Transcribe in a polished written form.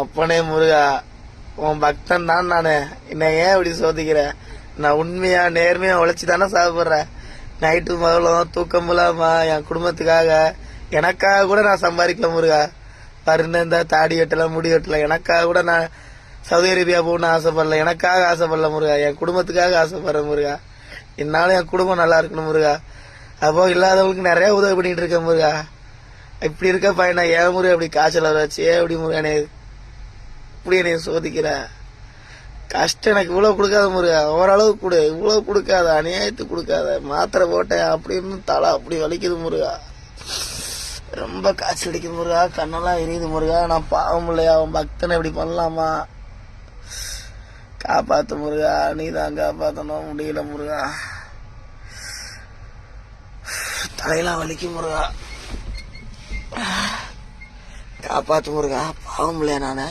அப்பனே முருகா, உன் பக்தன் தான் நானு. என்ன ஏன் இப்படி சோதிக்கிற? நான் உண்மையா நேர்மையா உழைச்சி தானே சாப்பிட்றேன். நைட்டு முதலும் தூக்கம் இல்லாம என் குடும்பத்துக்காக, எனக்காக கூட நான் சம்பாதிக்கல முருகா. பாருங்க, இந்த தாடி வெட்டல, முடி வெட்டல, எனக்காக கூட நான் சவுதி அரேபியா போகணும்னு ஆசைப்படல. எனக்காக ஆசைப்படல முருகா, என் குடும்பத்துக்காக ஆசைப்படுறேன் முருகா. என்னாலும் என் குடும்பம் நல்லா இருக்கணும் முருகா. அப்போ இல்லாதவங்களுக்கு நிறைய உதவி பண்ணிட்டு இருக்கேன் முருகா. இப்படி இருக்க பையனா ஏன் முருகா இப்படி காய்ச்சல் வச்சு எப்படி முருகா இப்படி என்னை சோதிக்கிற? கஷ்டம் எனக்கு இவ்வளவு கொடுக்காத முருகா. ஓரளவு கொடு, இவ்வளவு கொடுக்காத, அநியாயத்துக்கு கொடுக்காத. மாத்திரை போட்டேன் அப்படின்னு தலை அப்படி வலிக்குது முருகா. ரொம்ப காய்ச்சல் அடிக்குது முருகா, கண்ணெல்லாம் எரியுது முருகா. நான் பாவம் இல்லையா, அவன் பக்தனை இப்படி பண்ணலாமா? காப்பாத்து முருகா, நீ தான் காப்பாத்தணும். முடியல முருகா, தலையெல்லாம் வலிக்கும் முருகா. காப்பாத்து முருகா, பாவம் இல்லையா நானு.